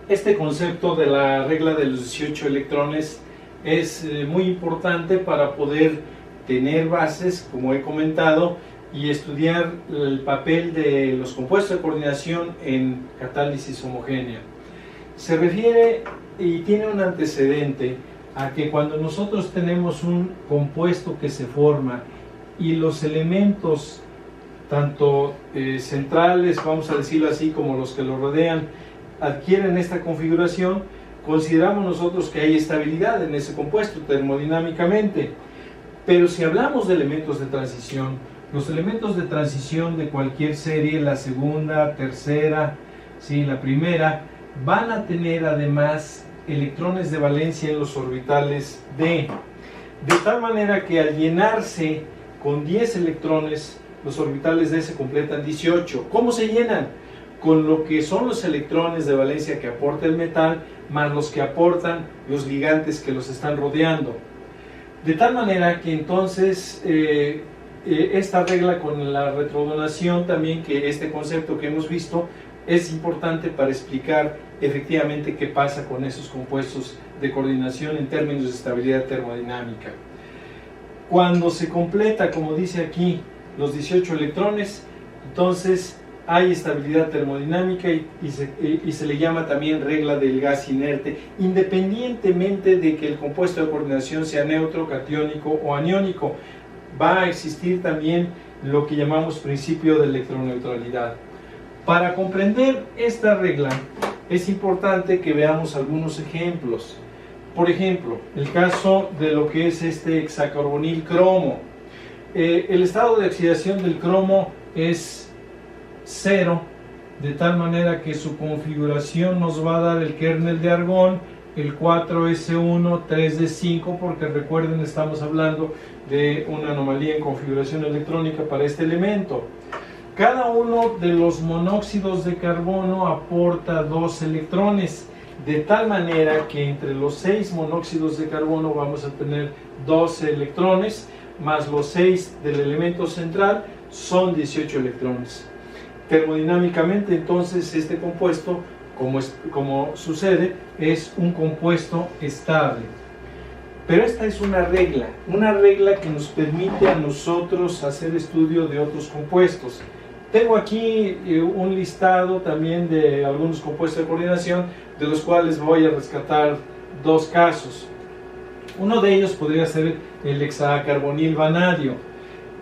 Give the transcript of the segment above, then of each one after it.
Este concepto de la regla de los 18 electrones es muy importante para poder tener bases, como he comentado, y estudiar el papel de los compuestos de coordinación en catálisis homogénea. Se refiere y tiene un antecedente a que cuando nosotros tenemos un compuesto que se forma y los elementos tanto centrales, vamos a decirlo así, como los que lo rodean, adquieren esta configuración, consideramos nosotros que hay estabilidad en ese compuesto termodinámicamente. Pero si hablamos de elementos de transición, los elementos de transición de cualquier serie, la segunda, tercera, ¿sí?, la primera, van a tener además electrones de valencia en los orbitales D, de tal manera que al llenarse con 10 electrones, los orbitales D se completan 18. ¿Cómo se llenan? Con lo que son los electrones de valencia que aporta el metal, más los que aportan los ligantes que los están rodeando. De tal manera que entonces esta regla con la retrodonación también, que este concepto que hemos visto, es importante para explicar efectivamente qué pasa con esos compuestos de coordinación en términos de estabilidad termodinámica. Cuando se completa, como dice aquí, los 18 electrones, entonces hay estabilidad termodinámica y se le llama también regla del gas inerte, independientemente de que el compuesto de coordinación sea neutro, catiónico o aniónico. Va a existir también lo que llamamos principio de electroneutralidad. Para comprender esta regla es importante que veamos algunos ejemplos. Por ejemplo, el caso de lo que es este hexacarbonil cromo. El estado de oxidación del cromo es 0, de tal manera que su configuración nos va a dar el kernel de argón, el 4s1, 3d5, porque recuerden, estamos hablando de una anomalía en configuración electrónica para este elemento. Cada uno de los monóxidos de carbono aporta 2 electrones, de tal manera que entre los 6 monóxidos de carbono vamos a tener 12 electrones, más los 6 del elemento central son 18 electrones. Termodinámicamente, entonces, este compuesto, como sucede, es un compuesto estable. Pero esta es una regla que nos permite a nosotros hacer estudio de otros compuestos. Tengo aquí un listado también de algunos compuestos de coordinación, de los cuales voy a rescatar 2 casos. Uno de ellos podría ser el hexacarbonil vanadio.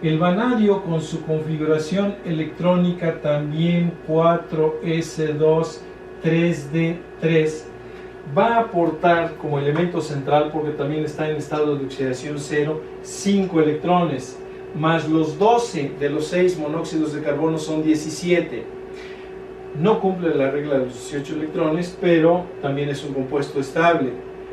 El vanadio, con su configuración electrónica también 4s2, 3d3, va a aportar como elemento central, porque también está en estado de oxidación 0, 5 electrones, más los 12 de los 6 monóxidos de carbono son 17. No cumple la regla de los 18 electrones, pero también es un compuesto estable.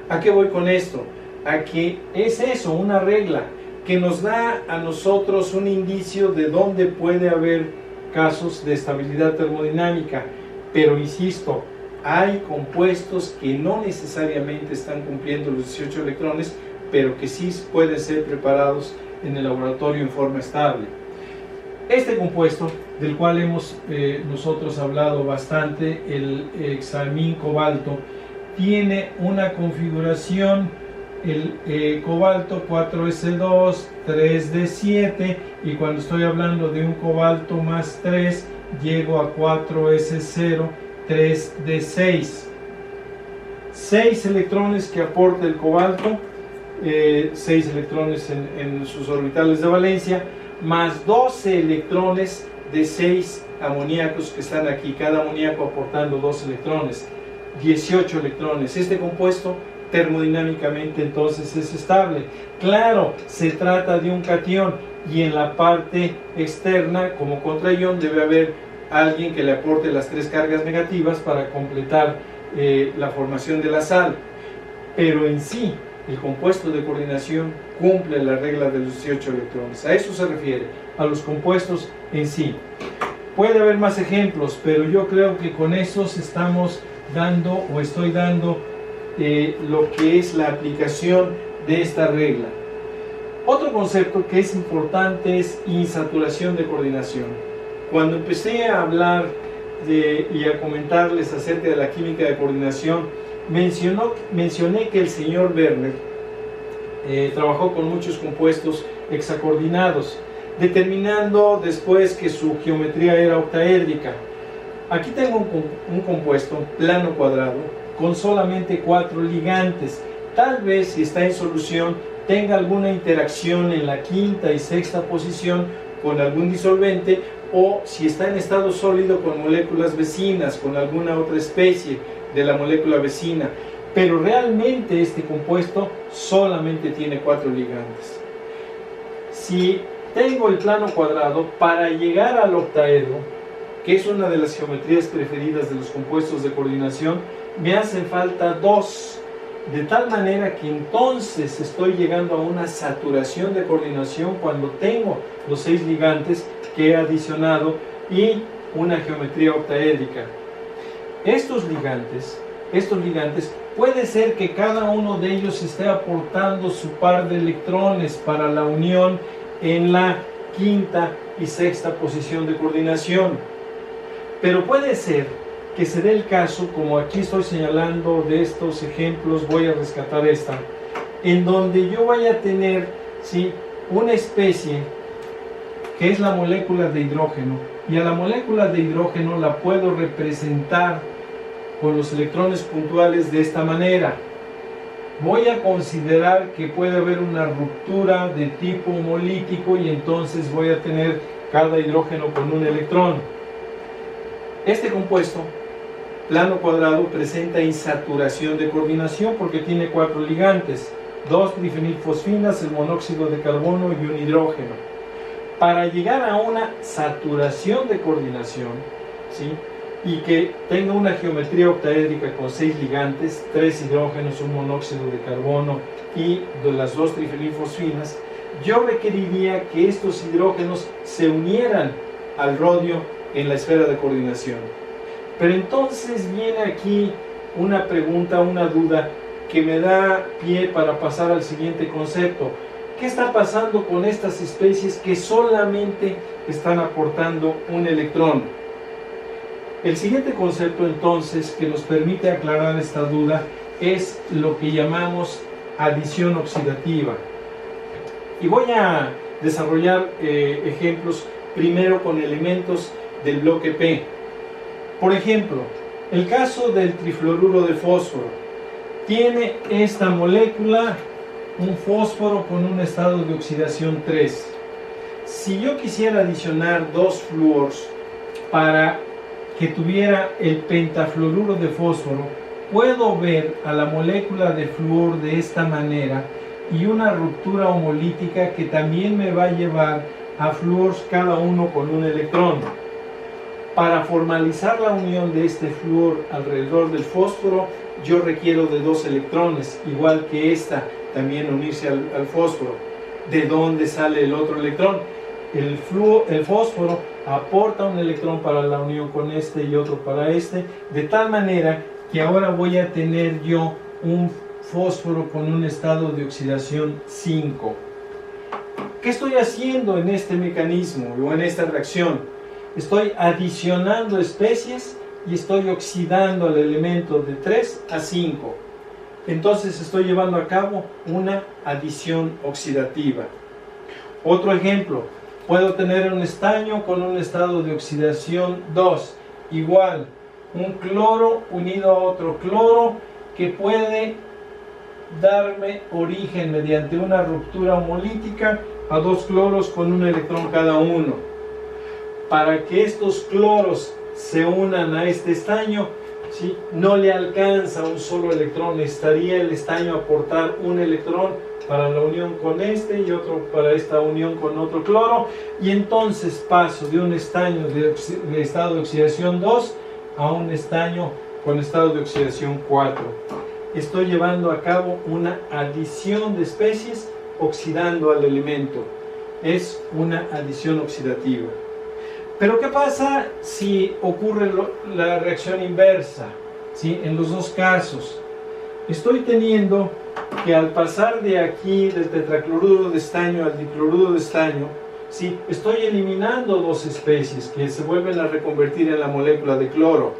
¿A qué voy con esto? A que es eso, una regla que nos da a nosotros un indicio de dónde puede haber casos de estabilidad termodinámica. Pero insisto, hay compuestos que no necesariamente están cumpliendo los 18 electrones, pero que sí pueden ser preparados en el laboratorio en forma estable. Este compuesto, del cual hemos nosotros hablado bastante, el hexamín cobalto, tiene una configuración, el cobalto 4s2, 3d7, y cuando estoy hablando de un cobalto más 3, llego a 4s0, 3d6. 6 electrones que aporta el cobalto, 6 electrones en sus orbitales de valencia, más 12 electrones de 6 amoníacos que están aquí, cada amoníaco aportando 2 electrones, 18 electrones. Este compuesto termodinámicamente entonces es estable. Claro, se trata de un catión, y en la parte externa, como contraión, debe haber alguien que le aporte las 3 cargas negativas para completar la formación de la sal. Pero en sí, el compuesto de coordinación cumple la regla de los 18 electrones. A eso se refiere, a los compuestos en sí. Puede haber más ejemplos, pero yo creo que con esos estamos dando, o estoy dando, lo que es la aplicación de esta regla. Otro concepto que es importante es insaturación de coordinación. Cuando empecé a hablar y a comentarles acerca de la química de coordinación, mencioné que el señor Werner trabajó con muchos compuestos hexacoordinados, determinando después que su geometría era octaédrica. Aquí tengo un compuesto plano cuadrado con solamente 4 ligantes. Tal vez, si está en solución, tenga alguna interacción en la quinta y sexta posición con algún disolvente, o si está en estado sólido con moléculas vecinas, con alguna otra especie de la molécula vecina. Pero realmente este compuesto solamente tiene 4 ligantes. Si tengo el plano cuadrado, para llegar al octaedro, que es una de las geometrías preferidas de los compuestos de coordinación, me hacen falta 2, de tal manera que entonces estoy llegando a una saturación de coordinación cuando tengo los 6 ligantes que he adicionado y una geometría octaédrica. Estos ligantes, puede ser que cada uno de ellos esté aportando su par de electrones para la unión en la quinta y sexta posición de coordinación. Pero puede ser que se dé el caso, como aquí estoy señalando de estos ejemplos, voy a rescatar esta, en donde yo vaya a tener, ¿sí?, una especie que es la molécula de hidrógeno, y a la molécula de hidrógeno la puedo representar con los electrones puntuales de esta manera. Voy a considerar que puede haber una ruptura de tipo homolítico y entonces voy a tener cada hidrógeno con un electrón. Este compuesto, plano cuadrado, presenta insaturación de coordinación porque tiene 4 ligantes, 2 trifenilfosfinas, el monóxido de carbono y un hidrógeno. Para llegar a una saturación de coordinación, ¿sí?, y que tenga una geometría octaédrica con 6 ligantes, 3 hidrógenos, un monóxido de carbono y de las 2 trifenilfosfinas, yo requeriría que estos hidrógenos se unieran al rodio en la esfera de coordinación. Pero entonces viene aquí una pregunta, una duda que me da pie para pasar al siguiente concepto. ¿Qué está pasando con estas especies que solamente están aportando un electrón? El siguiente concepto entonces que nos permite aclarar esta duda es lo que llamamos adición oxidativa. Y voy a desarrollar ejemplos primero con elementos del bloque P. Por ejemplo, el caso del trifluoruro de fósforo. Tiene esta molécula un fósforo con un estado de oxidación 3. Si yo quisiera adicionar 2 flúors para que tuviera el pentafluoruro de fósforo, puedo ver a la molécula de flúor de esta manera y una ruptura homolítica que también me va a llevar a flúors cada uno con un electrón. Para formalizar la unión de este flúor alrededor del fósforo, yo requiero de 2 electrones, igual que esta también unirse al fósforo. ¿De dónde sale el otro electrón? El fósforo aporta un electrón para la unión con este y otro para este, de tal manera que ahora voy a tener yo un fósforo con un estado de oxidación 5. ¿Qué estoy haciendo en este mecanismo o en esta reacción? Estoy adicionando especies y estoy oxidando al elemento de 3 a 5. Entonces estoy llevando a cabo una adición oxidativa. Otro ejemplo, puedo tener un estaño con un estado de oxidación 2, igual, un cloro unido a otro cloro que puede darme origen mediante una ruptura homolítica a 2 cloros con un electrón cada uno. Para que estos cloros se unan a este estaño, ¿sí?, no le alcanza un solo electrón, estaría el estaño aportar un electrón para la unión con este y otro para esta unión con otro cloro, y entonces paso de un estaño de estado de oxidación 2 a un estaño con estado de oxidación 4. Estoy llevando a cabo una adición de especies oxidando al elemento. Es una adición oxidativa. Pero ¿qué pasa si ocurre la reacción inversa? ¿Sí? En los dos casos, estoy teniendo que al pasar de aquí del tetracloruro de estaño al dicloruro de estaño, Sí, estoy eliminando dos especies que se vuelven a reconvertir en la molécula de cloro.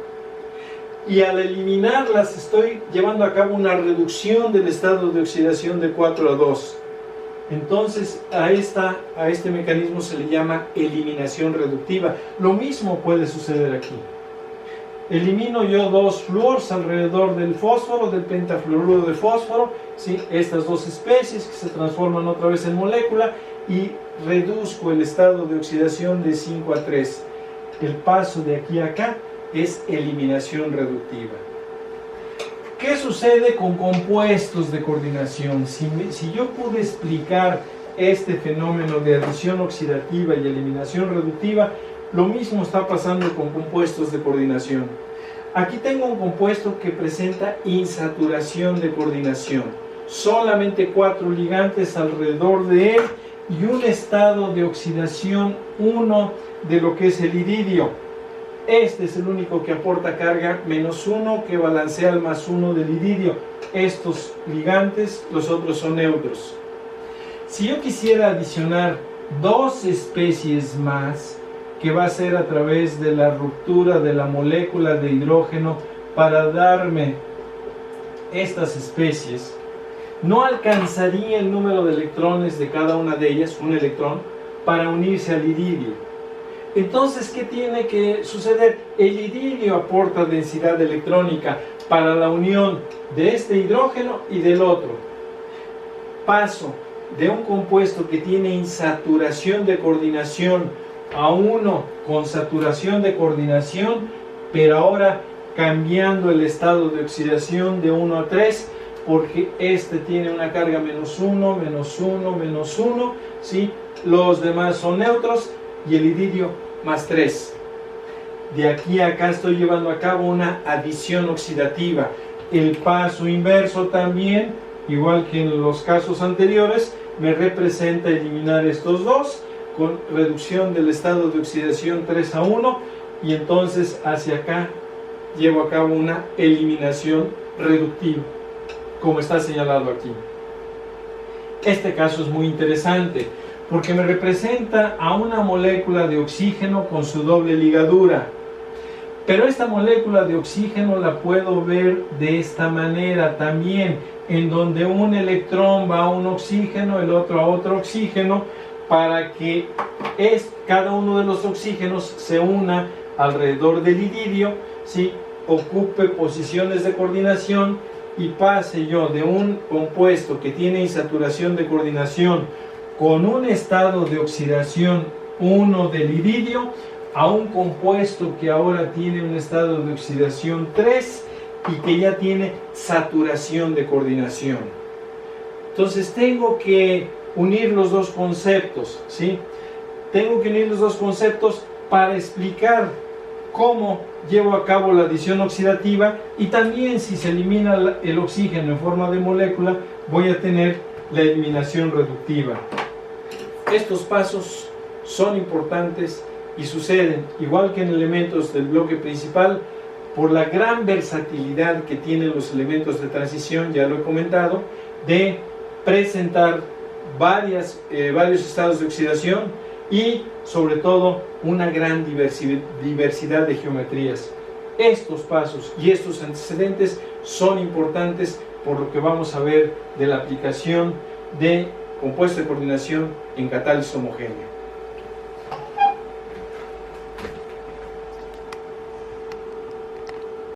Y al eliminarlas estoy llevando a cabo una reducción del estado de oxidación de 4 a 2. Entonces a este mecanismo se le llama eliminación reductiva. Lo mismo puede suceder aquí. Elimino yo dos flúors alrededor del fósforo, del pentafluoruro de fósforo, ¿sí? Estas dos especies que se transforman otra vez en molécula, y reduzco el estado de oxidación de 5 a 3. El paso de aquí a acá es eliminación reductiva. ¿Qué sucede con compuestos de coordinación? Si yo pude explicar este fenómeno de adición oxidativa y eliminación reductiva, lo mismo está pasando con compuestos de coordinación. Aquí tengo un compuesto que presenta insaturación de coordinación. Solamente 4 ligantes alrededor de él y un estado de oxidación 1 de lo que es el iridio. Este es el único que aporta carga -1 que balancea el +1 del iridio. Estos ligantes, los otros son neutros. Si yo quisiera adicionar dos especies más, que va a ser a través de la ruptura de la molécula de hidrógeno para darme estas especies, no alcanzaría el número de electrones de cada una de ellas, un electrón, para unirse al iridio. Entonces, ¿qué tiene que suceder? El iridio aporta densidad electrónica para la unión de este hidrógeno y del otro. Paso de un compuesto que tiene insaturación de coordinación a uno con saturación de coordinación, pero ahora cambiando el estado de oxidación de 1 a 3, porque este tiene una carga -1, -1, -1, ¿sí? Los demás son neutros y el iridio +3. De aquí a acá estoy llevando a cabo una adición oxidativa. El paso inverso también, igual que en los casos anteriores, me representa eliminar estos dos con reducción del estado de oxidación 3 a 1, y entonces hacia acá llevo a cabo una eliminación reductiva, como está señalado aquí. Este caso es muy interesante porque me representa a una molécula de oxígeno con su doble ligadura. Pero esta molécula de oxígeno la puedo ver de esta manera también, en donde un electrón va a un oxígeno, el otro a otro oxígeno, para que cada uno de los oxígenos se una alrededor del iridio, ¿sí? Ocupe posiciones de coordinación y pase yo de un compuesto que tiene insaturación de coordinación con un estado de oxidación 1 del iridio a un compuesto que ahora tiene un estado de oxidación 3 y que ya tiene saturación de coordinación. Entonces tengo que unir los dos conceptos, ¿sí? Tengo que unir los dos conceptos para explicar cómo llevo a cabo la adición oxidativa, y también si se elimina el oxígeno en forma de molécula, voy a tener la eliminación reductiva. Estos pasos son importantes y suceden, igual que en elementos del bloque principal, por la gran versatilidad que tienen los elementos de transición, ya lo he comentado, de presentar varios estados de oxidación y sobre todo una gran diversidad de geometrías. Estos pasos y estos antecedentes son importantes por lo que vamos a ver de la aplicación de compuesto de coordinación en catálisis homogénea.